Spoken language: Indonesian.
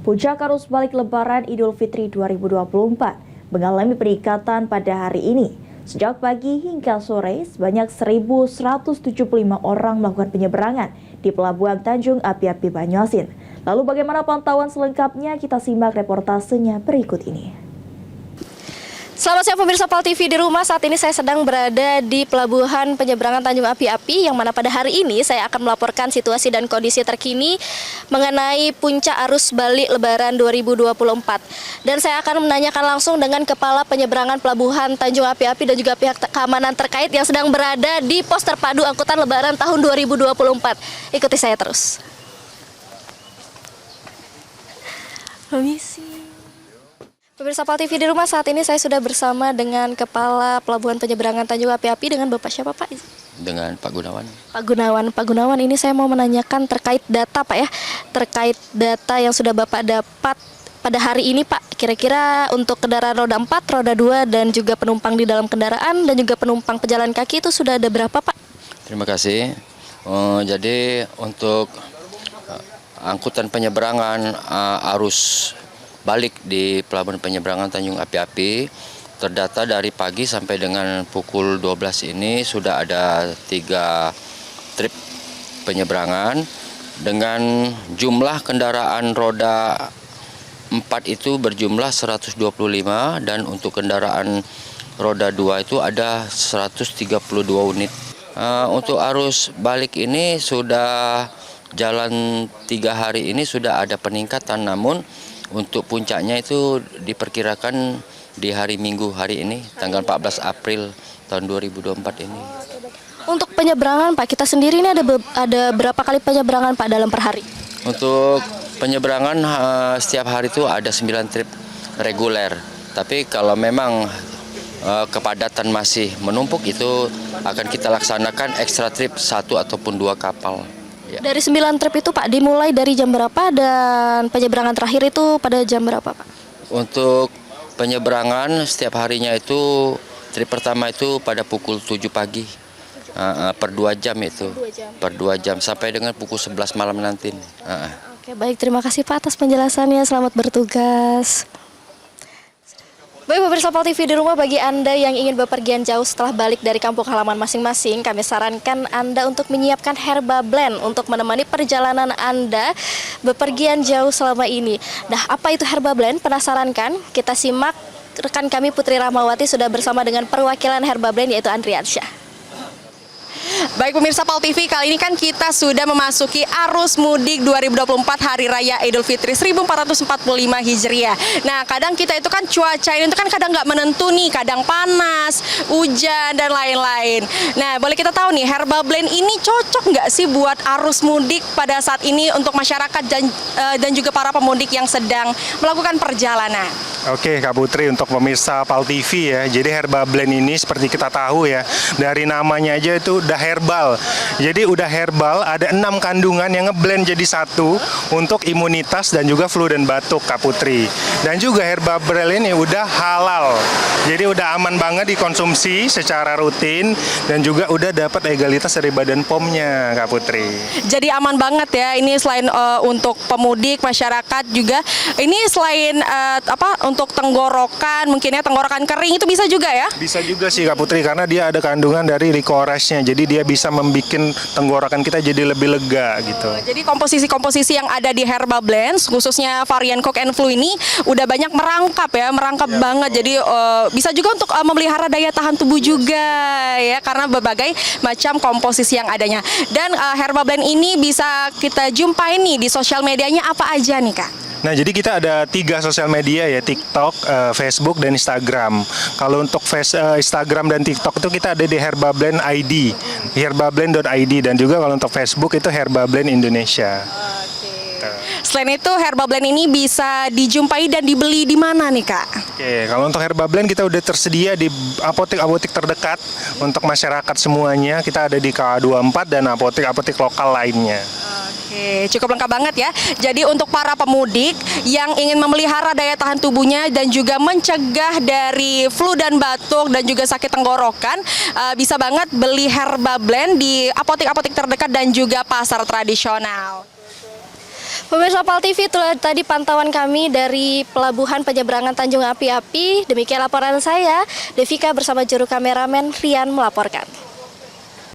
Puncak arus balik Lebaran Idul Fitri 2024 mengalami peningkatan pada hari ini. Sejak pagi hingga sore, sebanyak 1.175 orang melakukan penyeberangan di Pelabuhan Tanjung Api-Api Banyuasin. Lalu bagaimana pantauan selengkapnya? Kita simak reportasenya berikut ini. Selamat siang pemirsa PAL TV di rumah. Saat ini saya sedang berada di Pelabuhan Penyeberangan Tanjung Api-Api, yang mana pada hari ini saya akan melaporkan situasi dan kondisi terkini mengenai puncak arus balik Lebaran 2024. Dan saya akan menanyakan langsung dengan Kepala Penyeberangan Pelabuhan Tanjung Api-Api dan juga pihak keamanan terkait yang sedang berada di pos terpadu angkutan Lebaran tahun 2024. Ikuti saya terus. Permisi. Pemirsa PAL TV di rumah, saat ini saya sudah bersama dengan Kepala Pelabuhan Penyeberangan Tanjung Api-Api dengan Bapak siapa Pak? Dengan Pak Gunawan. Pak Gunawan, ini saya mau menanyakan terkait data Pak ya, terkait data yang sudah Bapak dapat pada hari ini Pak. Kira-kira untuk kendaraan roda 4, roda 2 dan juga penumpang di dalam kendaraan dan juga penumpang pejalan kaki itu sudah ada berapa Pak? Terima kasih. Jadi untuk angkutan penyeberangan arus balik di Pelabuhan Penyeberangan Tanjung Api-Api, terdata dari pagi sampai dengan pukul 12 ini sudah ada 3 trip penyeberangan dengan jumlah kendaraan roda 4 itu berjumlah 125 dan untuk kendaraan roda 2 itu ada 132 unit. Untuk arus balik ini sudah jalan 3 hari ini sudah ada peningkatan, namun untuk puncaknya itu diperkirakan di hari Minggu hari ini, tanggal 14 April tahun 2024 ini. Untuk penyeberangan Pak, kita sendiri ini ada berapa kali penyeberangan Pak dalam per hari? Untuk penyeberangan setiap hari itu ada 9 trip reguler. Tapi kalau memang kepadatan masih menumpuk, itu akan kita laksanakan ekstra trip 1 ataupun 2 kapal. Ya. Dari 9 trip itu Pak, dimulai dari jam berapa dan penyeberangan terakhir itu pada jam berapa Pak? Untuk penyeberangan setiap harinya itu, trip pertama itu pada pukul 7 pagi, per 2 jam itu, per 2 jam sampai dengan pukul 11 malam nanti. Oke, baik, terima kasih Pak atas penjelasannya, selamat bertugas. Baik pemirsa PAL TV di rumah, bagi Anda yang ingin bepergian jauh setelah balik dari kampung halaman masing-masing, kami sarankan Anda untuk menyiapkan Herba Blend untuk menemani perjalanan Anda bepergian jauh selama ini. Nah, apa itu Herba Blend? Penasaran kan? Kita simak, rekan kami Putri Rahmawati sudah bersama dengan perwakilan Herba Blend yaitu Andriansyah. Baik pemirsa PAL TV, kali ini kan kita sudah memasuki arus mudik 2024 Hari Raya Idul Fitri 1445 Hijriah. Nah, kadang kita itu kan cuaca ini itu kan kadang nggak menentu nih, kadang panas, hujan dan lain-lain. Nah, boleh kita tahu nih, Herba Blend ini cocok nggak sih buat arus mudik pada saat ini untuk masyarakat dan juga para pemudik yang sedang melakukan perjalanan? Oke Kak Putri, untuk pemirsa PAL TV ya, jadi Herba Blend ini seperti kita tahu ya, dari namanya aja itu udah herbal. Jadi udah herbal, ada 6 kandungan yang ngeblend jadi satu untuk imunitas dan juga flu dan batuk Kak Putri. Dan juga Herba Blend ini udah halal, jadi udah aman banget dikonsumsi secara rutin dan juga udah dapat legalitas dari Badan POM-nya Kak Putri. Jadi aman banget ya, ini selain untuk pemudik, masyarakat juga, ini selain untuk tenggorokan, mungkin ya tenggorokan kering itu bisa juga ya? Bisa juga sih Kak Putri, karena dia ada kandungan dari licorice-nya, jadi dia bisa membuat tenggorokan kita jadi lebih lega gitu. Jadi komposisi-komposisi yang ada di Herba Blend, khususnya varian Cough and Flu ini udah banyak merangkap ya, banget. Jadi bisa juga untuk memelihara daya tahan tubuh juga ya, karena berbagai macam komposisi yang adanya. Dan Herba Blend ini bisa kita jumpai nih di sosial medianya apa aja nih Kak? Nah, jadi kita ada 3 sosial media ya, TikTok, Facebook, dan Instagram. Kalau untuk Instagram dan TikTok itu kita ada di Herba Blend ID, herbablend.id, dan juga kalau untuk Facebook itu Herba Blend Indonesia. Selain itu, Herba Blend ini bisa dijumpai dan dibeli di mana nih Kak? Oke, kalau untuk Herba Blend kita udah tersedia di apotek-apotek terdekat untuk masyarakat semuanya. Kita ada di KA24 dan apotek-apotek lokal lainnya. Oke, cukup lengkap banget ya. Jadi untuk para pemudik yang ingin memelihara daya tahan tubuhnya dan juga mencegah dari flu dan batuk dan juga sakit tenggorokan, bisa banget beli Herba Blend di apotek-apotek terdekat dan juga pasar tradisional. Pemirsa PAL TV, itulah tadi pantauan kami dari Pelabuhan Penyeberangan Tanjung Api-Api. Demikian laporan saya, Devika bersama juru kameramen Rian melaporkan.